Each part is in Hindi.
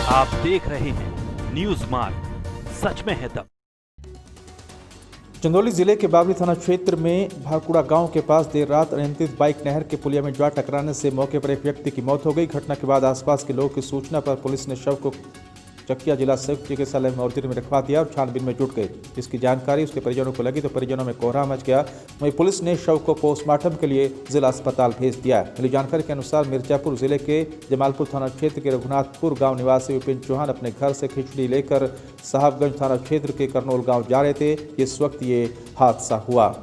आप देख रहे हैं न्यूज मार्ग, सच में है दम। चंदौली जिले के बावली थाना क्षेत्र में भाकुड़ा गांव के पास देर रात अनियंत्रित बाइक नहर के पुलिया में जा टकराने से मौके पर एक व्यक्ति की मौत हो गई। घटना के बाद आसपास के लोगों की सूचना पर पुलिस ने शव को चकिया जिला संयुक्त चिकित्सालय मोर्चरी में रखवा दिया और छानबीन में जुट गई। इसकी जानकारी उसके परिजनों को लगी तो परिजनों में कोहराम मच गया। वहीं पुलिस ने शव को पोस्टमार्टम के लिए जिला अस्पताल भेज दिया। मिली जानकारी के अनुसार मिर्जापुर जिले के जमालपुर थाना क्षेत्र के रघुनाथपुर गांव निवासी विपिन चौहान अपने घर से खिचड़ी लेकर साहबगंज थाना क्षेत्र के करनौल गांव जा रहे थे। इस वक्त ये हादसा हुआ।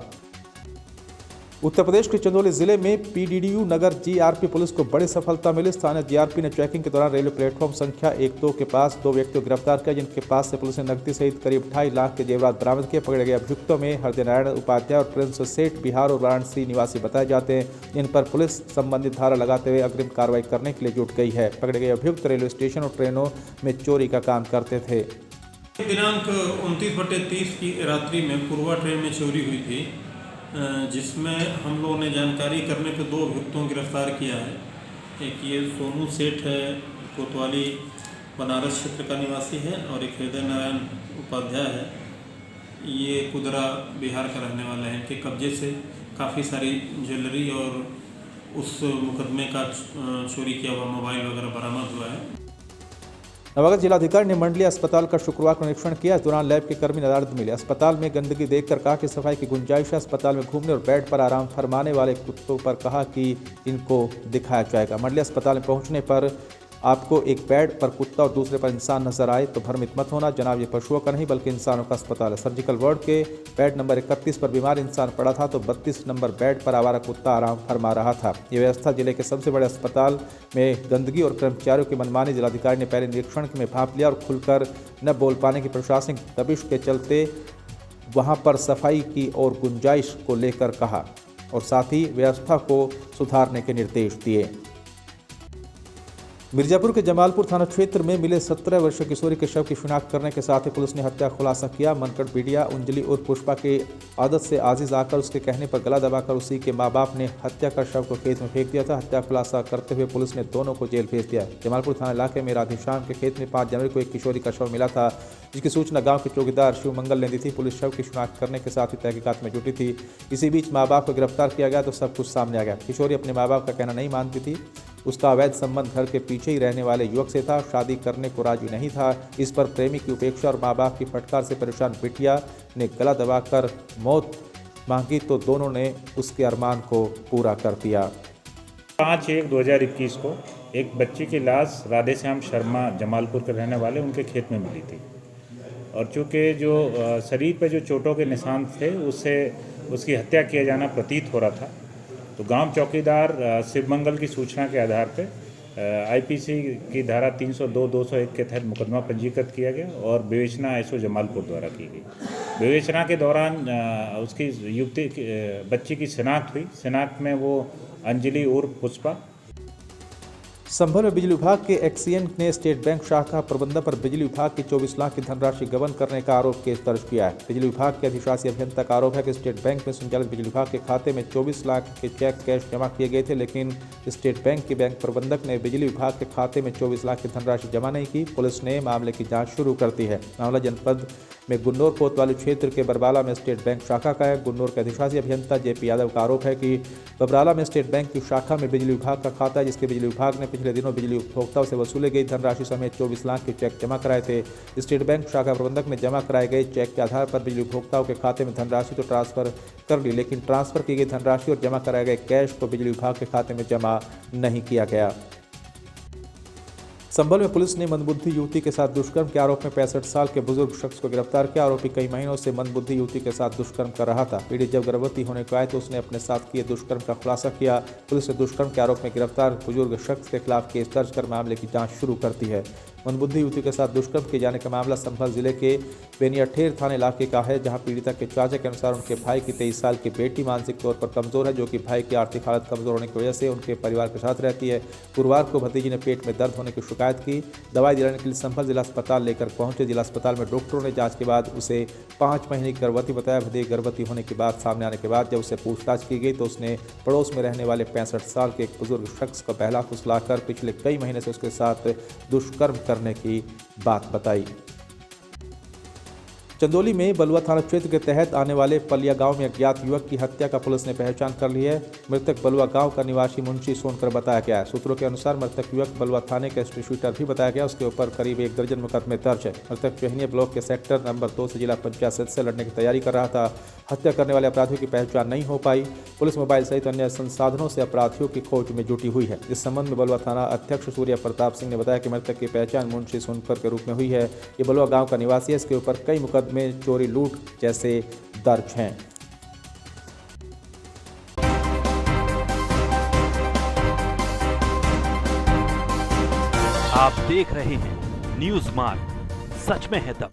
उत्तर प्रदेश के चंदौली जिले में पीडीडीयू नगर जीआरपी पुलिस को बड़ी सफलता मिली। स्थानीय जीआरपी ने चेकिंग के दौरान रेलवे प्लेटफॉर्म संख्या 1-2 के पास 2 व्यक्तियों को गिरफ्तार किया, जिनके पास से पुलिस ने नकदी सहित करीब 2.5 लाख के जेवरात बरामद किए। पकड़े गए अभियुक्तों में हरदीनारायण उपाध्याय और प्रिंस सेठ बिहार और वाराणसी निवासी बताए जाते हैं। इन पर पुलिस संबंधित धारा लगाते हुए अग्रिम कार्रवाई करने के लिए जुट गई है। पकड़े गए अभियुक्त रेलवे स्टेशन और ट्रेनों में चोरी का काम करते थे। दिनांक 29/30 की रात्रि में पूर्वा ट्रेन में चोरी हुई थी, जिसमें हम लोगों ने जानकारी करने पर 2 अभियुक्तों को गिरफ्तार किया है। एक ये सोनू सेठ है, कोतवाली बनारस क्षेत्र का निवासी है, और एक हृदयनारायण उपाध्याय है, ये कुदरा बिहार का रहने वाला है। इनके कब्जे से काफ़ी सारी ज्वेलरी और उस मुकदमे का चोरी किया हुआ मोबाइल वगैरह बरामद हुआ है। नवागत जिलाधिकारी ने मंडलीय अस्पताल का शुक्रवार को निरीक्षण किया। इस दौरान लैब के कर्मी नदारद मिले। अस्पताल में गंदगी देखकर कहा कि सफाई की गुंजाइश है। अस्पताल में घूमने और बेड पर आराम फरमाने वाले कुत्तों पर कहा कि इनको दिखाया जाएगा। मंडलीय अस्पताल में पहुंचने पर आपको एक बेड पर कुत्ता और दूसरे पर इंसान नजर आए तो भ्रमित मत होना। जनाब, ये पशुओं का नहीं बल्कि इंसानों का अस्पताल है। सर्जिकल वार्ड के बेड नंबर 31 पर बीमार इंसान पड़ा था तो 32 नंबर बेड पर आवारा कुत्ता आराम फरमा रहा था। ये व्यवस्था जिले के सबसे बड़े अस्पताल में गंदगी और कर्मचारियों की मनमानी। जिलाधिकारी ने पहले निरीक्षण में भाप लिया और खुलकर न बोल पाने की प्रशासनिक दबिश के चलते वहां पर सफाई की और गुंजाइश को लेकर कहा और साथ ही व्यवस्था को सुधारने के निर्देश दिए। मिर्जापुर के जमालपुर थाना क्षेत्र में मिले 17 वर्षीय किशोरी के शव की शिनाख्त करने के साथ ही पुलिस ने हत्या खुलासा किया। मनकट बीडिया अंजलि और पुष्पा की आदत से आजिज आकर उसके कहने पर गला दबाकर उसी के मां बाप ने हत्या कर शव को खेत में फेंक दिया था। हत्या खुलासा करते हुए पुलिस ने दोनों को जेल भेज दिया। जमालपुर थाना इलाके में राधेश्याम के खेत में 5 जनवरी को एक किशोरी का शव मिला था, जिसकी सूचना गांव के चौकीदार शिव मंगल ने दी थी। पुलिस शव की शिनाख्त करने के साथ ही तहकीकात में जुटी थी। इसी बीच माँ बाप को गिरफ्तार किया गया तो सब कुछ सामने आ गया। किशोरी अपने माँ बाप का कहना नहीं मानती थी। उसका अवैध संबंध घर के पीछे ही रहने वाले युवक से था। शादी करने को राजी नहीं था। इस पर प्रेमी की उपेक्षा और माँ बाप की फटकार से परेशान बिटिया ने गला दबाकर मौत मांगी तो दोनों ने उसके अरमान को पूरा कर दिया। 5/1/2021 को एक बच्ची की लाश राधेश्याम शर्मा जमालपुर के रहने वाले उनके खेत में मिली थी, और चूँकि जो शरीर पर जो चोटों के निशान थे उससे उसकी हत्या किया जाना प्रतीत हो रहा था, तो गांव चौकीदार शिवमंगल की सूचना के आधार पर आईपीसी की धारा 302-201 के तहत मुकदमा पंजीकृत किया गया और विवेचना एसओ जमालपुर द्वारा की गई। विवेचना के दौरान उसकी युवती बच्ची की शिनाख्त हुई। शिनाख्त में वो अंजलि उर्फ पुष्पा। संभल में बिजली विभाग के एक्सीएन ने स्टेट बैंक शाखा प्रबंधक पर बिजली विभाग की 24 लाख की धनराशि गबन करने का आरोप केस दर्ज किया है। बिजली विभाग के अधिशासी अभियंता का आरोप है कि स्टेट बैंक में संचालित बिजली विभाग के खाते में 24 लाख के चेक कैश जमा किए गए थे, लेकिन स्टेट बैंक के बैंक प्रबंधक ने बिजली विभाग के खाते में 24 लाख की धनराशि जमा नहीं की। पुलिस ने मामले की जाँच शुरू कर दी है। मामला जनपद में गुन्नौर कोतवाली क्षेत्र के बरबाला में स्टेट बैंक शाखा का है। गुन्नौर के अधिशासी अभियंता जेपी यादव का आरोप है कि बबराला में स्टेट बैंक की शाखा में बिजली विभाग का खाता है, जिसके बिजली विभाग ने पिछले दिनों बिजली उपभोक्ताओं से वसूले गई धनराशि समेत 24 लाख के चेक जमा कराए थे। स्टेट बैंक शाखा प्रबंधक ने जमा कराए गए चेक के आधार पर बिजली उपभोक्ताओं के खाते में धनराशि तो ट्रांसफर कर ली, लेकिन ट्रांसफर की गई धनराशि और जमा कराए गए कैश को बिजली विभाग के खाते में जमा नहीं किया गया। संभल में पुलिस ने मंदबुद्धि युवती के साथ दुष्कर्म के आरोप में 65 साल के बुजुर्ग शख्स को गिरफ्तार किया। आरोपी कई महीनों से मंदबुद्धि युवती के साथ दुष्कर्म कर रहा था। पीड़ित जब गर्भवती होने को आए तो उसने अपने साथ किए दुष्कर्म का खुलासा किया। पुलिस ने दुष्कर्म के आरोप में गिरफ्तार बुजुर्ग शख्स के खिलाफ केस दर्ज कर मामले की जाँच शुरू कर दी है। मंदबुद्धि युवती के साथ दुष्कर्म किए जाने का मामला संभल जिले के बेनियाठेर थाना इलाके का है, जहां पीड़िता के चाचा के अनुसार उनके भाई की 23 साल की बेटी मानसिक तौर पर कमजोर है, जो कि भाई की आर्थिक हालत कमजोर होने की वजह से उनके परिवार के साथ रहती है। गुरुवार को भतीजी ने पेट में दर्द होने की शिकायत की। दवाई दिलाने के लिए संभल जिला अस्पताल लेकर पहुंचे। जिला अस्पताल में डॉक्टरों ने जांच के बाद उसे 5 महीने की गर्भवती बताया। भतीजी गर्भवती होने की बात सामने आने के बाद जब उसे पूछताछ की गई तो उसने पड़ोस में रहने वाले 65 साल के एक बुजुर्ग शख्स को बहला फुसलाकर पिछले कई महीने से उसके साथ दुष्कर्म कर करने की बात बताई। चंदौली में बलुआ थाना क्षेत्र के तहत आने वाले पलिया गांव में अज्ञात युवक की हत्या का पुलिस ने पहचान कर ली है। मृतक बलुआ गांव का निवासी मुंशी सोनकर बताया गया है। सूत्रों के अनुसार मृतक युवक बलुआ थाने का स्ट्रीट शूटर भी बताया गया। उसके ऊपर करीब 1 दर्जन मुकदमे दर्ज है। मृतक चोहनिया ब्लॉक के सेक्टर नंबर 2 से जिला पंचायत सदस्य से लड़ने की तैयारी कर रहा था। हत्या करने वाले अपराधियों की पहचान नहीं हो पाई। पुलिस मोबाइल सहित अन्य संसाधनों से अपराधियों की खोज में जुटी हुई है। इस संबंध में बलुआ थाना अध्यक्ष सूर्य प्रताप सिंह ने बताया कि मृतक की पहचान मुंशी सोनकर के रूप में हुई है। ये बलुआ गांव का निवासी है। इसके ऊपर कई मुकदमे चोरी लूट जैसे दर्ज हैं। आप देख रहे हैं न्यूज़ मार्ग, सच में है दम।